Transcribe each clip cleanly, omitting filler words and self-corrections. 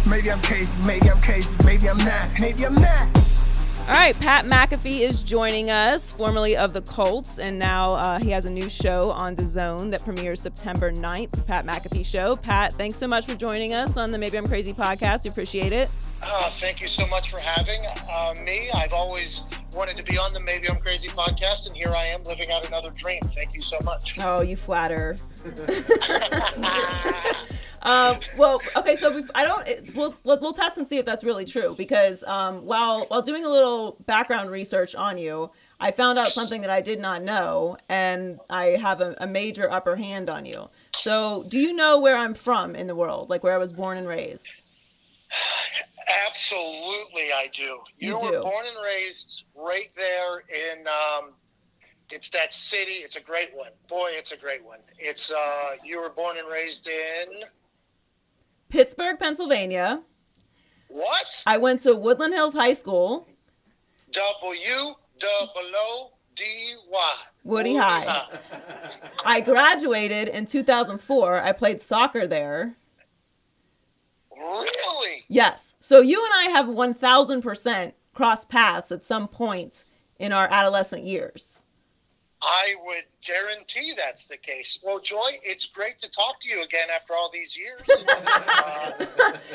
Maybe I'm crazy, maybe I'm crazy, maybe I'm not, maybe I'm not. All right, Pat McAfee is joining us, formerly of the Colts, and now he has a new show on DAZN that premieres September 9th, the Pat McAfee Show. Pat, thanks so much for joining us on the Maybe I'm Crazy podcast. We appreciate it. Thank you so much for having me. I've always wanted to be on the Maybe I'm Crazy podcast, and here I am living out another dream. Thank you so much. Oh, you flatter. Well, okay, so we'll test and see if that's really true, because while doing a little background research on you, I found out something that I did not know, and I have a major upper hand on you. So do you know where I'm from in the world, like where I was born and raised? Absolutely, I do. You do. were born and raised right there in, it's that city. It's a great one. Boy, it's a great one. It's, you were born and raised in? Pittsburgh, Pennsylvania. What? I went to Woodland Hills High School. W-O-O-D-Y. Woody High. I graduated in 2004. I played soccer there. Really? Yes. So you and I have 1,000% crossed paths at some point in our adolescent years. I would guarantee that's the case. Well, Joy, it's great to talk to you again after all these years.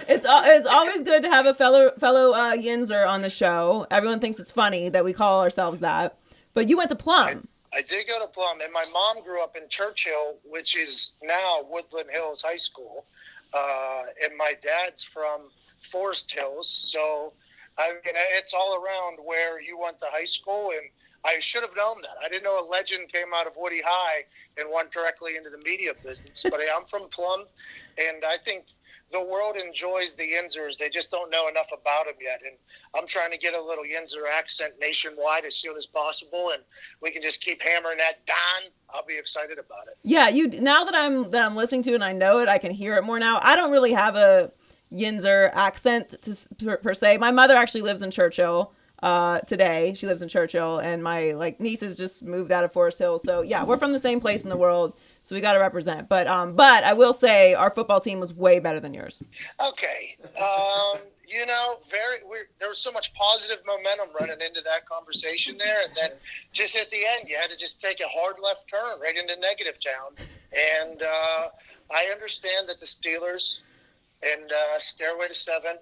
It's always good to have a fellow Yinzer on the show. Everyone thinks it's funny that we call ourselves that. But you went to Plum. I did go to Plum, and my mom grew up in Churchill, which is now Woodland Hills High School. And my dad's from Forest Hills. So, I mean, it's all around where you went to high school, and I should have known that. I didn't know a legend came out of Woody High and went directly into the media business. But I'm from Plum, and I think the world enjoys the Yinzers. They just don't know enough about them yet. And I'm trying to get a little Yinzer accent nationwide as soon as possible, and we can just keep hammering that down. I'll be excited about it. Yeah, now that I'm listening to it and I know it, I can hear it more now. I don't really have a Yinzer accent per se. My mother actually lives in Churchill. Today she lives in Churchill, and my nieces just moved out of Forest Hills. So yeah, we're from the same place in the world, so we got to represent. But I will say our football team was way better than yours. Okay. There was so much positive momentum running into that conversation there, and then just at the end, you had to just take a hard left turn right into negative town. And I understand that the Steelers and Stairway to Seven,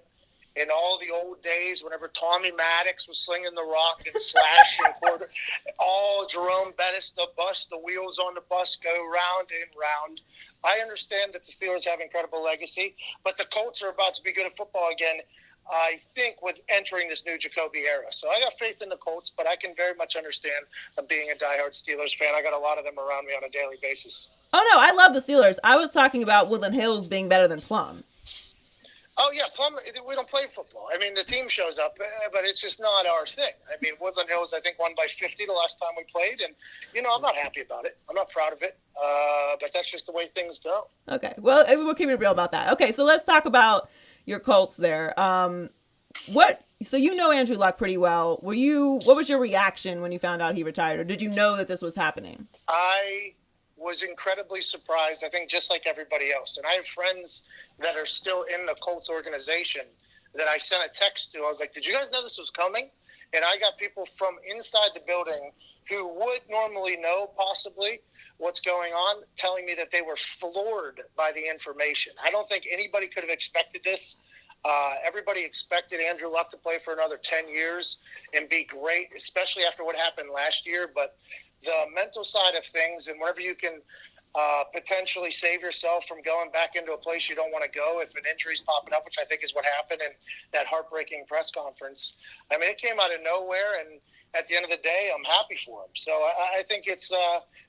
in all the old days, whenever Tommy Maddox was slinging the rock and slashing quarter, all Jerome Bettis, the wheels on the bus go round and round. I understand that the Steelers have incredible legacy, but the Colts are about to be good at football again, I think, with entering this new Jacoby era. So I got faith in the Colts, but I can very much understand being a diehard Steelers fan. I got a lot of them around me on a daily basis. Oh, no, I love the Steelers. I was talking about Woodland Hills being better than Plum. Oh, yeah, Plum, we don't play football. I mean, the team shows up, but it's just not our thing. I mean, Woodland Hills, I think, won by 50 the last time we played, and, I'm not happy about it. I'm not proud of it, but that's just the way things go. Okay, well, we'll keep it real about that. Okay, so let's talk about your Colts there. So you know Andrew Luck pretty well. What was your reaction when you found out he retired, or did you know that this was happening? I was incredibly surprised, I think, just like everybody else. And I have friends that are still in the Colts organization that I sent a text to. I was like, did you guys know this was coming? And I got people from inside the building who would normally know possibly what's going on, telling me that they were floored by the information. I don't think anybody could have expected this. Everybody expected Andrew Luck to play for another 10 years and be great, especially after what happened last year. But the mental side of things, and wherever you can potentially save yourself from going back into a place you don't want to go if an injury's popping up, which I think is what happened in that heartbreaking press conference. I mean, it came out of nowhere, and at the end of the day, I'm happy for him. So I think it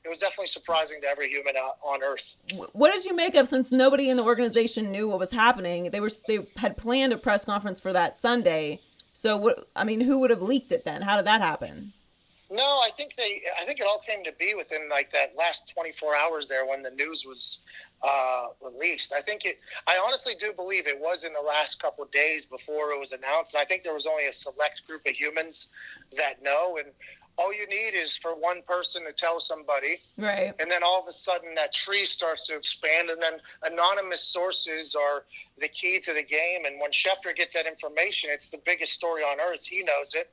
was definitely surprising to every human on earth. What did you make of, since nobody in the organization knew what was happening? They had planned a press conference for that Sunday. So who would have leaked it then? How did that happen? No, I think it all came to be within like that last 24 hours there when the news was released. I honestly do believe it was in the last couple of days before it was announced. And I think there was only a select group of humans that know. And all you need is for one person to tell somebody. Right. And then all of a sudden that tree starts to expand. And then anonymous sources are the key to the game. And when Schefter gets that information, it's the biggest story on earth. He knows it.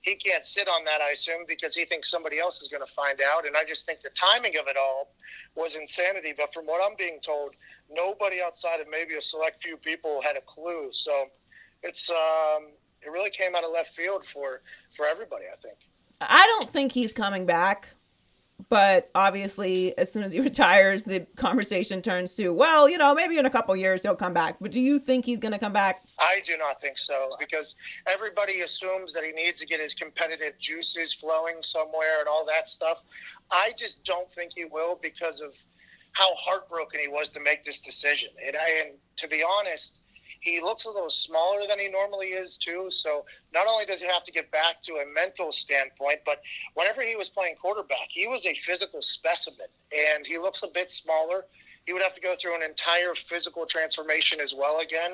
He can't sit on that, I assume, because he thinks somebody else is going to find out. And I just think the timing of it all was insanity. But from what I'm being told, nobody outside of maybe a select few people had a clue. So it really came out of left field for everybody, I think. I don't think he's coming back. But obviously, as soon as he retires, the conversation turns to, well, maybe in a couple years he'll come back. But do you think he's going to come back? I do not think so, because everybody assumes that he needs to get his competitive juices flowing somewhere and all that stuff. I just don't think he will because of how heartbroken he was to make this decision. And to be honest, he looks a little smaller than he normally is, too. So not only does he have to get back to a mental standpoint, but whenever he was playing quarterback, he was a physical specimen, and he looks a bit smaller. He would have to go through an entire physical transformation as well again.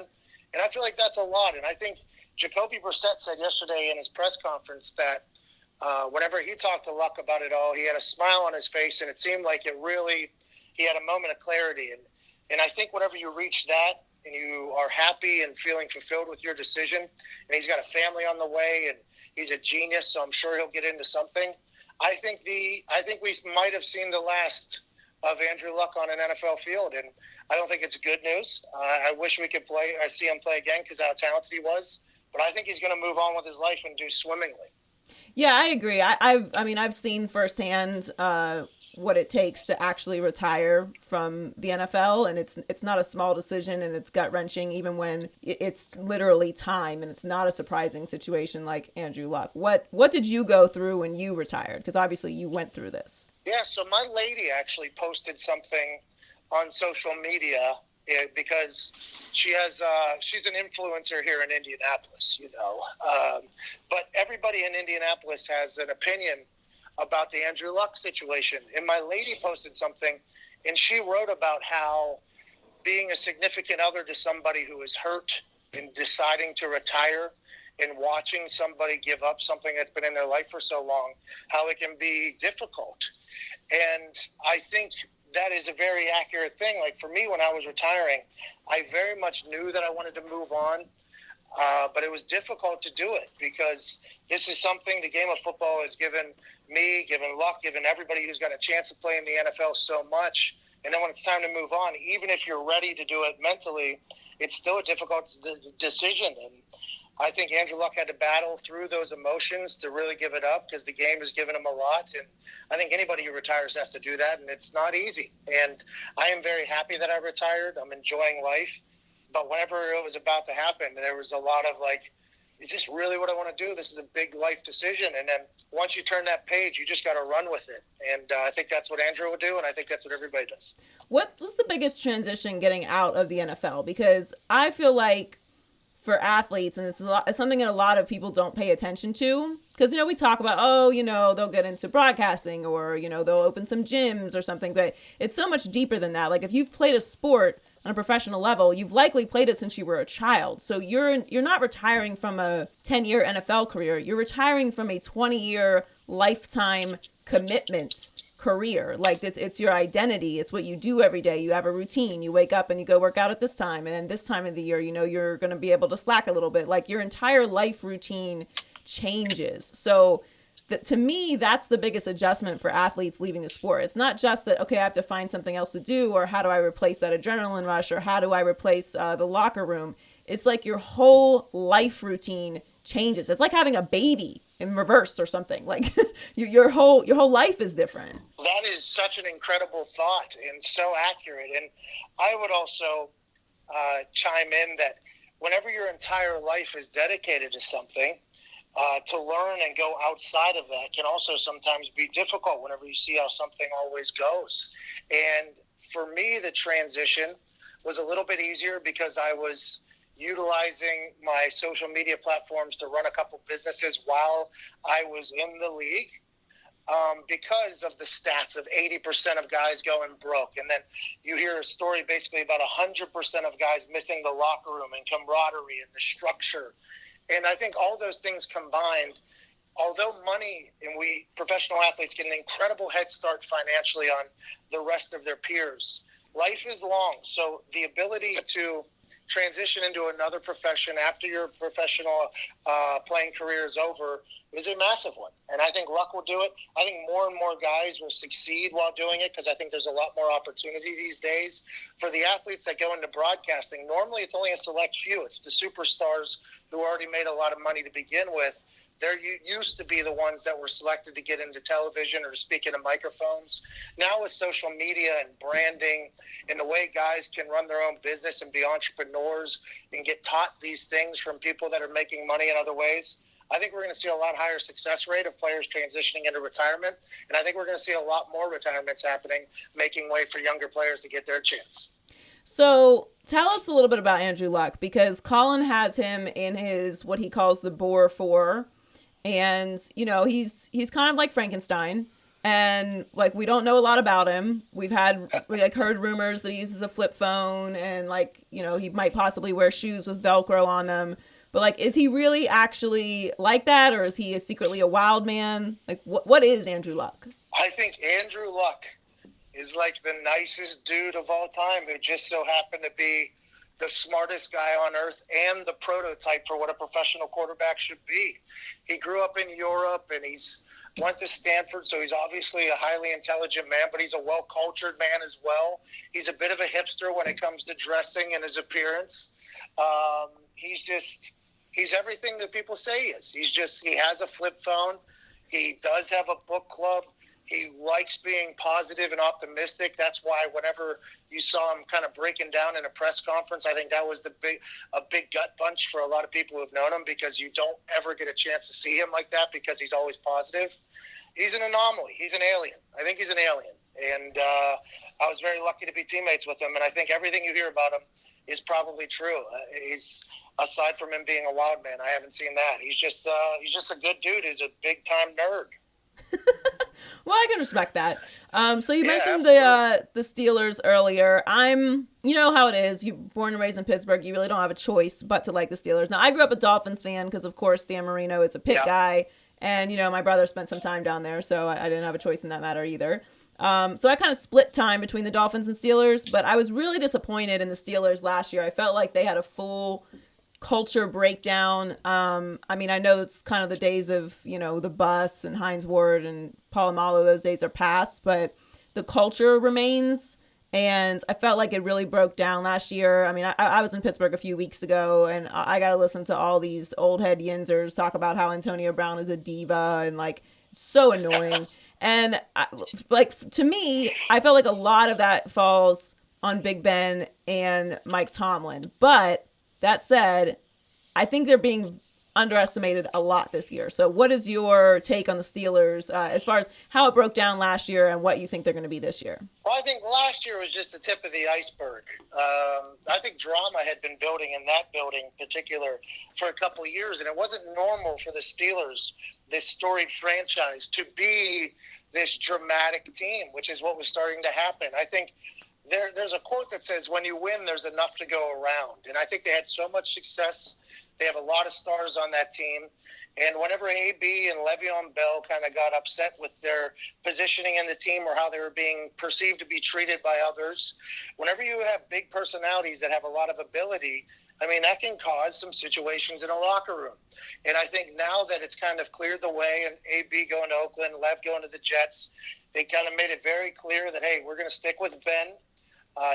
And I feel like that's a lot. And I think Jacoby Brissett said yesterday in his press conference that whenever he talked to Luck about it all, he had a smile on his face, and it seemed like he had a moment of clarity. And I think whenever you reach that, and you are happy and feeling fulfilled with your decision, and he's got a family on the way, and he's a genius, so I'm sure he'll get into something. I think we might have seen the last of Andrew Luck on an NFL field, and I don't think it's good news. I wish we could see him play again because how talented he was, but I think he's going to move on with his life and do swimmingly. Yeah, I agree. I've seen firsthand what it takes to actually retire from the NFL, and it's not a small decision, and it's gut wrenching even when it's literally time, and it's not a surprising situation like Andrew Luck. What did you go through when you retired? Because obviously you went through this. Yeah, so my lady actually posted something on social media because she's an influencer here in Indianapolis, but everybody in Indianapolis has an opinion about the Andrew Luck situation. And my lady posted something, and she wrote about how being a significant other to somebody who is hurt and deciding to retire and watching somebody give up something that's been in their life for so long, how it can be difficult. And I think that is a very accurate thing. Like for me, when I was retiring, I very much knew that I wanted to move on. But it was difficult to do it because this is something the game of football has given me, given Luck, given everybody who's got a chance to play in the NFL so much. And then when it's time to move on, even if you're ready to do it mentally, it's still a difficult decision. And I think Andrew Luck had to battle through those emotions to really give it up because the game has given him a lot. And I think anybody who retires has to do that, and it's not easy. And I am very happy that I retired. I'm enjoying life. But whenever it was about to happen, there was a lot of like, is this really what I want to do? This is a big life decision. And then once you turn that page, you just got to run with it. And I think that's what Andrew would do, and I think that's what everybody does. What was the biggest transition getting out of the NFL? Because I feel like for athletes, and it's something that a lot of people don't pay attention to, because, we talk about, they'll get into broadcasting or, they'll open some gyms or something, but it's so much deeper than that. Like if you've played a sport on a professional level, you've likely played it since you were a child. So you're not retiring from a 10-year NFL career. You're retiring from a 20-year lifetime commitment career. Like it's your identity. It's what you do every day. You have a routine. You wake up and you go work out at this time. And then this time of the year, you're going to be able to slack a little bit. Like your entire life routine changes. So to me, that's the biggest adjustment for athletes leaving the sport. It's not just that, okay, I have to find something else to do, or how do I replace that adrenaline rush, or how do I replace the locker room? It's like your whole life routine changes. It's like having a baby in reverse or something. Like your whole life is different. That is such an incredible thought and so accurate. And I would also chime in that whenever your entire life is dedicated to something, to learn and go outside of that can also sometimes be difficult whenever you see how something always goes. And for me, the transition was a little bit easier because I was utilizing my social media platforms to run a couple businesses while I was in the league. because of the stats of 80% of guys going broke. And then you hear a story basically about 100% of guys missing the locker room and camaraderie and the structure. And I think all those things combined, although money and we professional athletes get an incredible head start financially on the rest of their peers, life is long. So the ability to transition into another profession after your professional playing career is over is a massive one. And I think luck will do it. I think more and more guys will succeed while doing it because I think there's a lot more opportunity these days. For the athletes that go into broadcasting, normally it's only a select few. It's the superstars who already made a lot of money to begin with. There used to be the ones that were selected to get into television or to speak into microphones. Now with social media and branding and the way guys can run their own business and be entrepreneurs and get taught these things from people that are making money in other ways, I think we're going to see a lot higher success rate of players transitioning into retirement. And I think we're going to see a lot more retirements happening, making way for younger players to get their chance. So tell us a little bit about Andrew Luck, because Colin has him in his, what he calls the Boar 4. And, you know, he's kind of like Frankenstein, and like, we don't know a lot about him. We heard rumors that he uses a flip phone, and like, you know, he might possibly wear shoes with Velcro on them. But like, is he really actually like that, or is he secretly a wild man? Like, what is Andrew Luck? I think Andrew Luck is like the nicest dude of all time who just so happened to be the smartest guy on earth and the prototype for what a professional quarterback should be. He grew up in Europe and he's went to Stanford, so he's obviously a highly intelligent man, but he's a well-cultured man as well. He's a bit of a hipster when it comes to dressing and his appearance. He's everything that people say he is. He has a flip phone. He does have a book club. He likes being positive and optimistic. That's why whenever you saw him kind of breaking down in a press conference, I think that was a big gut punch for a lot of people who've known him, because you don't ever get a chance to see him like that because he's always positive. He's an anomaly. He's an alien. I think he's an alien. And I was very lucky to be teammates with him. And I think everything you hear about him is probably true. He's, aside from him being a wild man, I haven't seen that. He's just a good dude. He's a big time nerd. Well, I can respect that. So you mentioned absolutely. the Steelers earlier. You know how it is. You're born and raised in Pittsburgh. You really don't have a choice but to like the Steelers. Now, I grew up a Dolphins fan because, of course, Dan Marino is a Pitt guy. And, you know, my brother spent some time down there, so I didn't have a choice in that matter either. So I kind of split time between the Dolphins and Steelers, but I was really disappointed in the Steelers last year. I felt like they had a full culture breakdown. I mean, I know it's kind of the days of, you know, the bus and Hines Ward and Polamalu, those days are past, but the culture remains. And I felt like it really broke down last year. I mean, I was in Pittsburgh a few weeks ago, and I got to listen to all these old head Yinzers talk about how Antonio Brown is a diva and like so annoying. And to me, I felt like a lot of that falls on Big Ben and Mike Tomlin. But that said, I think they're being underestimated a lot this year. So what is your take on the Steelers as far as how it broke down last year and what you think they're going to be this year? Well, I think last year was just the tip of the iceberg. I think drama had been building in that building in particular for a couple of years, and it wasn't normal for the Steelers, this storied franchise, to be this dramatic team, which is what was starting to happen. I think there's a quote that says, when you win, there's enough to go around. And I think they had so much success. They have a lot of stars on that team. And whenever AB and Le'Veon Bell kind of got upset with their positioning in the team or how they were being perceived to be treated by others, whenever you have big personalities that have a lot of ability, I mean, that can cause some situations in a locker room. And I think now that it's kind of cleared the way, and AB going to Oakland, Lev going to the Jets, they kind of made it very clear that, hey, we're going to stick with Ben.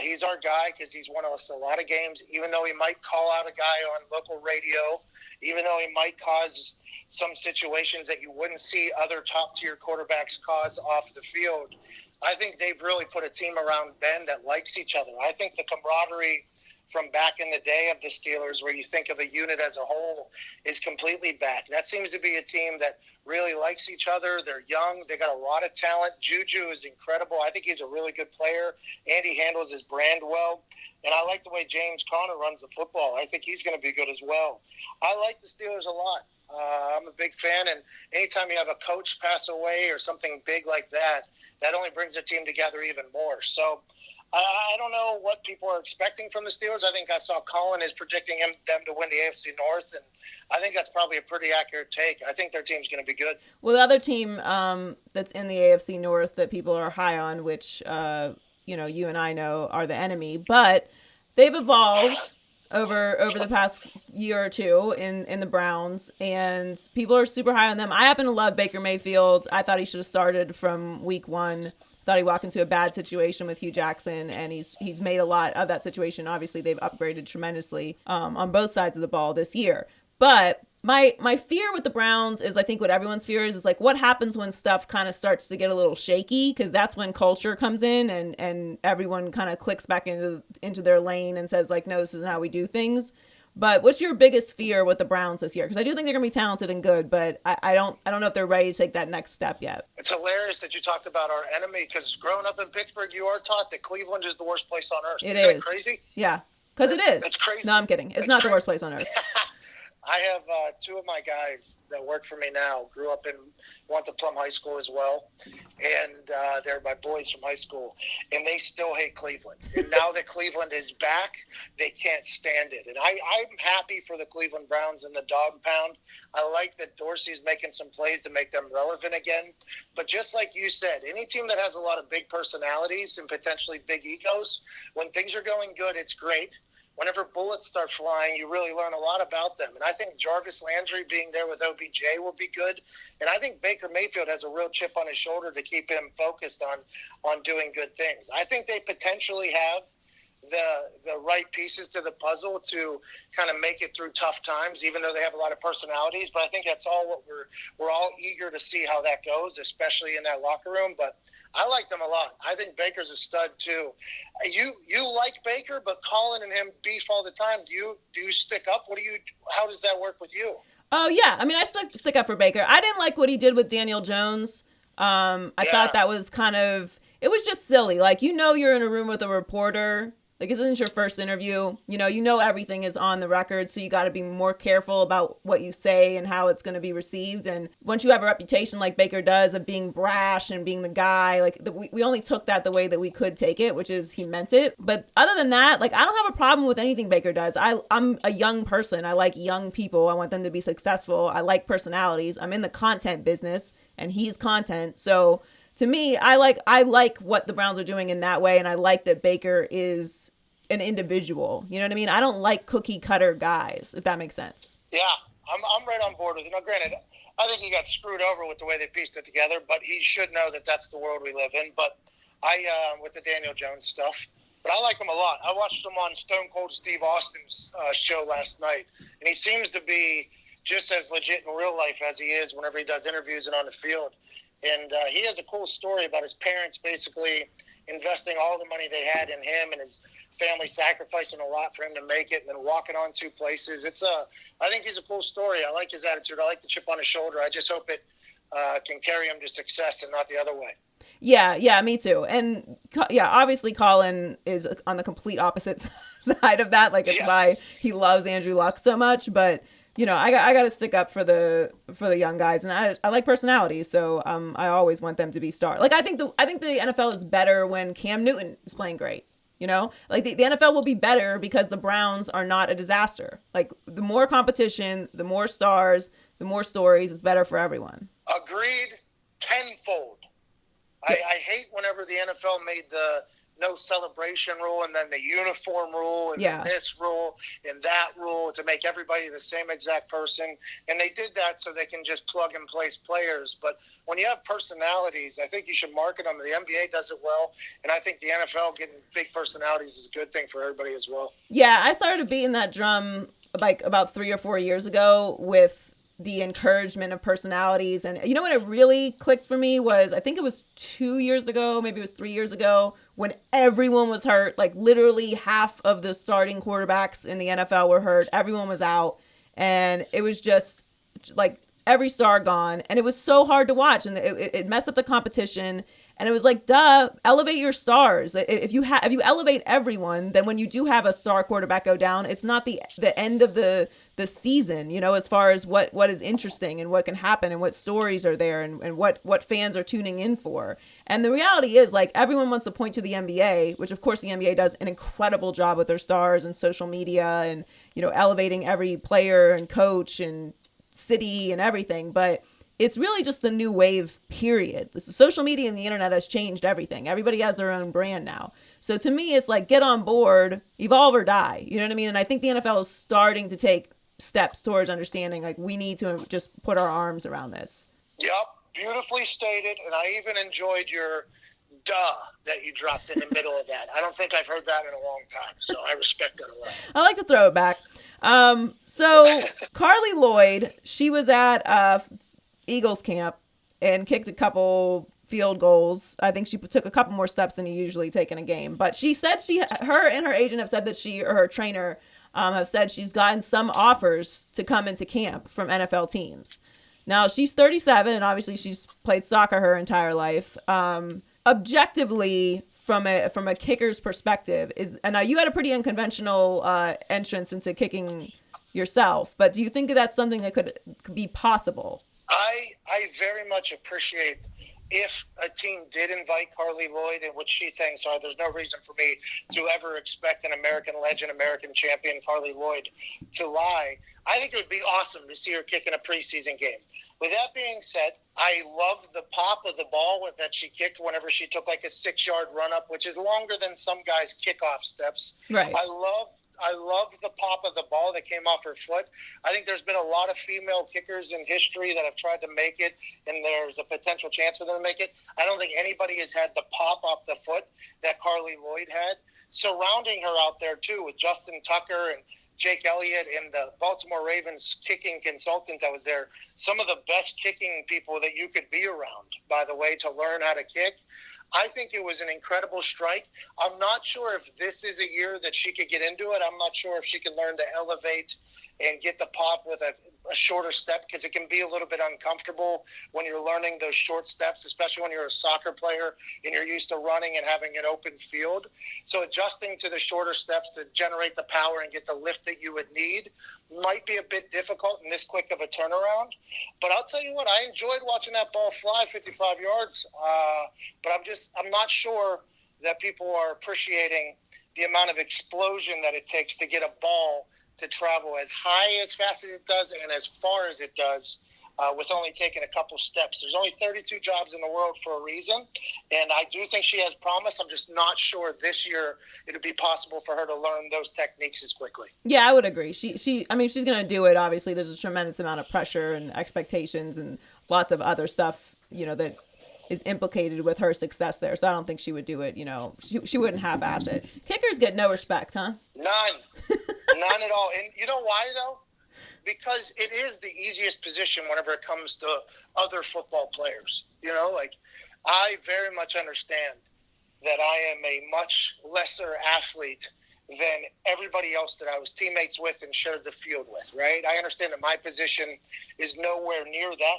He's our guy because he's won us a lot of games, even though he might call out a guy on local radio, even though he might cause some situations that you wouldn't see other top-tier quarterbacks cause off the field. I think they've really put a team around Ben that likes each other. I think the camaraderie from back in the day of the Steelers, where you think of a unit as a whole, is completely back. That seems to be a team that really likes each other. They're young. They got a lot of talent. Juju is incredible. I think he's a really good player. Andy handles his brand well. And I like the way James Conner runs the football. I think he's going to be good as well. I like the Steelers a lot. I'm a big fan, and anytime you have a coach pass away or something big like that, that only brings the team together even more. So I don't know what people are expecting from the Steelers. I think I saw Colin is predicting them to win the AFC North, and I think that's probably a pretty accurate take. I think their team's going to be good. Well, the other team that's in the AFC North that people are high on, which you and I know are the enemy, but they've evolved over the past year or two in the Browns, and people are super high on them. I happen to love Baker Mayfield. I thought he should have started from week one. Thought he walked into a bad situation with Hugh Jackson, and he's made a lot of that situation. Obviously, they've upgraded tremendously on both sides of the ball this year. But my fear with the Browns is, I think what everyone's fear is like, what happens when stuff kind of starts to get a little shaky? Because that's when culture comes in and everyone kind of clicks back into their lane and says like, no, this isn't how we do things. But what's your biggest fear with the Browns this year? Because I do think they're going to be talented and good, but I don't know if they're ready to take that next step yet. It's hilarious that you talked about our enemy, because growing up in Pittsburgh, you are taught that Cleveland is the worst place on earth. It Isn't is. that crazy? Yeah, because it is. It's crazy. No, I'm kidding. It's not the worst place on earth. I have two of my guys that work for me now, went to Plum High School as well, and they're my boys from high school, and they still hate Cleveland. And now that Cleveland is back, they can't stand it. And I'm happy for the Cleveland Browns in the dog pound. I like that Dorsey's making some plays to make them relevant again. But just like you said, any team that has a lot of big personalities and potentially big egos, when things are going good, it's great. Whenever bullets start flying, you really learn a lot about them. And I think Jarvis Landry being there with OBJ will be good. And I think Baker Mayfield has a real chip on his shoulder to keep him focused on doing good things. I think they potentially have the right pieces to the puzzle to kind of make it through tough times, even though they have a lot of personalities. But I think that's all what we're all eager to see how that goes, especially in that locker room. But I like them a lot. I think Baker's a stud too. You like Baker, but Colin and him beef all the time. Do you stick up? How does that work with you? Oh yeah, I mean I stick up for Baker. I didn't like what he did with Daniel Jones. I thought that was it was just silly. Like, you're in a room with a reporter. Like, this isn't your first interview. You know everything is on the record, so you got to be more careful about what you say and how it's going to be received. And once you have a reputation like Baker does of being brash and being the guy, like we only took that the way that we could take it, which is he meant it. But other than that, like, I don't have a problem with anything Baker does. I'm a young person. I like young people. I want them to be successful. I like personalities. I'm in the content business, and he's content. So to me, I like what the Browns are doing in that way, and I like that Baker is an individual. You know what I mean? I don't like cookie cutter guys, if that makes sense. Yeah, I'm right on board with you. Now, granted, I think he got screwed over with the way they pieced it together, but he should know that that's the world we live in. But with the Daniel Jones stuff, but I like him a lot. I watched him on Stone Cold Steve Austin's show last night, and he seems to be just as legit in real life as he is whenever he does interviews and on the field. And he has a cool story about his parents basically investing all the money they had in him, and his family sacrificing a lot for him to make it, and then walking on two places. I think he's a cool story. I like his attitude. I like the chip on his shoulder. I just hope it can carry him to success and not the other way. Yeah, me too. And yeah, obviously Colin is on the complete opposite side of that. Like, it's why he loves Andrew Luck so much. But I got to stick up for the young guys, and I like personalities, so I always want them to be stars. Like, I think the NFL is better when Cam Newton is playing great. Like the NFL will be better because the Browns are not a disaster. Like, the more competition, the more stars, the more stories, it's better for everyone. Agreed tenfold. I hate whenever the NFL made the no celebration rule and then the uniform rule and this rule and that rule to make everybody the same exact person. And they did that so they can just plug and place players. But when you have personalities, I think you should market them. The NBA does it well. And I think the NFL getting big personalities is a good thing for everybody as well. Yeah, I started beating that drum like about 3 or 4 years ago with the encouragement of personalities. And you know what it really clicked for me was, I think it was 2 years ago, maybe it was 3 years ago, when everyone was hurt. Like literally half of the starting quarterbacks in the NFL were hurt. Everyone was out. And it was just like every star gone. And it was so hard to watch. And it messed up the competition. And it was like, duh, elevate your stars. If you elevate everyone, then when you do have a star quarterback go down, it's not the end of the season, you know, as far as what is interesting and what can happen and what stories are there and what fans are tuning in for. And the reality is, like, everyone wants to point to the NBA, which of course the NBA does an incredible job with their stars and social media and, you know, elevating every player and coach and city and everything. But it's really just the new wave, period. The social media and the internet has changed everything. Everybody has their own brand now. So to me, it's like, get on board, evolve or die. You know what I mean? And I think the NFL is starting to take steps towards understanding, like, we need to just put our arms around this. Yep, beautifully stated. And I even enjoyed your duh that you dropped in the middle of that. I don't think I've heard that in a long time. So I respect that a lot. I like to throw it back. So Carli Lloyd, she was at Eagles camp and kicked a couple field goals. I think she took a couple more steps than you usually take in a game. But she said her and her agent have said that her trainer have said she's gotten some offers to come into camp from NFL teams. Now, she's 37, and obviously she's played soccer her entire life. Objectively, from a kicker's perspective, and now you had a pretty unconventional entrance into kicking yourself, but do you think that's something that could be possible? I very much appreciate if a team did invite Carli Lloyd, and what she thinks are, there's no reason for me to ever expect an American legend, American champion Carli Lloyd to lie. I think it would be awesome to see her kick in a preseason game. With that being said, I love the pop of the ball that she kicked whenever she took like a 6-yard run up, which is longer than some guys' kickoff steps. Right. I love the pop of the ball that came off her foot. I think there's been a lot of female kickers in history that have tried to make it, and there's a potential chance for them to make it. I don't think anybody has had the pop off the foot that Carli Lloyd had. Surrounding her out there, too, with Justin Tucker and Jake Elliott and the Baltimore Ravens kicking consultant that was there, some of the best kicking people that you could be around, by the way, to learn how to kick. I think it was an incredible strike. I'm not sure if this is a year that she could get into it. I'm not sure if she can learn to elevate and get the pop with a shorter step, because it can be a little bit uncomfortable when you're learning those short steps, especially when you're a soccer player and you're used to running and having an open field. So adjusting to the shorter steps to generate the power and get the lift that you would need might be a bit difficult in this quick of a turnaround. But I'll tell you what, I enjoyed watching that ball fly 55 yards. But I'm not sure that people are appreciating the amount of explosion that it takes to get a ball to travel as high, as fast as it does, and as far as it does, with only taking a couple steps. There's only 32 jobs in the world for a reason, and I do think she has promise. I'm just not sure this year it would be possible for her to learn those techniques as quickly. Yeah, I would agree. She's going to do it. Obviously, there's a tremendous amount of pressure and expectations and lots of other stuff, you know, that is implicated with her success there. So I don't think she would do it, you know. She wouldn't half-ass it. Kickers get no respect, huh? None at all. And you know why, though? Because it is the easiest position whenever it comes to other football players. You know, like, I very much understand that I am a much lesser athlete than everybody else that I was teammates with and shared the field with, right? I understand that my position is nowhere near that,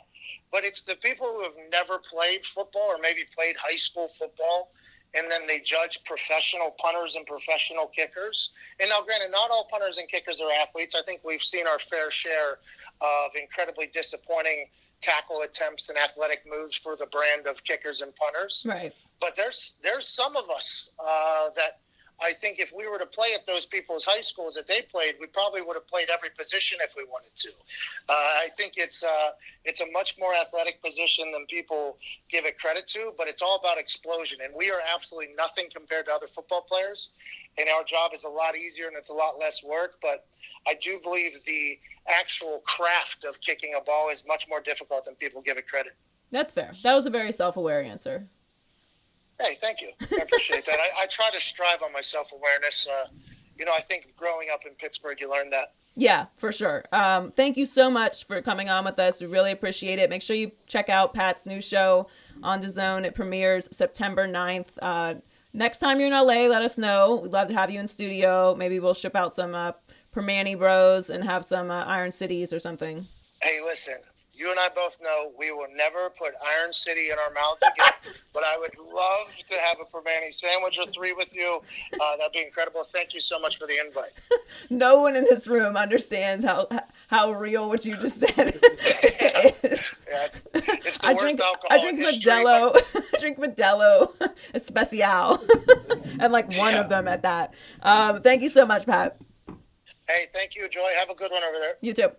but it's the people who have never played football or maybe played high school football, and then they judge professional punters and professional kickers. And now, granted, not all punters and kickers are athletes. I think we've seen our fair share of incredibly disappointing tackle attempts and athletic moves for the brand of kickers and punters. Right. But there's some of us that I think if we were to play at those people's high schools that they played, we probably would have played every position if we wanted to. I think it's a much more athletic position than people give it credit to, but it's all about explosion. And we are absolutely nothing compared to other football players. And our job is a lot easier and it's a lot less work. But I do believe the actual craft of kicking a ball is much more difficult than people give it credit. That's fair. That was a very self-aware answer. Hey, thank you. I appreciate that. I try to strive on my self-awareness. I think growing up in Pittsburgh, you learn that. Yeah, for sure. Thank you so much for coming on with us. We really appreciate it. Make sure you check out Pat's new show on DAZN. It premieres September 9th. Next time you're in LA, let us know. We'd love to have you in studio. Maybe we'll ship out some Permani Bros and have some Iron Cities or something. Hey, listen, you and I both know we will never put Iron City in our mouths again, but I would love to have a Permani sandwich or 3 with you. That'd be incredible. Thank you so much for the invite. No one in this room understands how real what you just said is. Yeah, it's the worst alcohol I drink in history, Modelo. but- I drink Modelo Especial, and like one of them at that. Thank you so much, Pat. Hey, thank you, Joy. Have a good one over there. You too.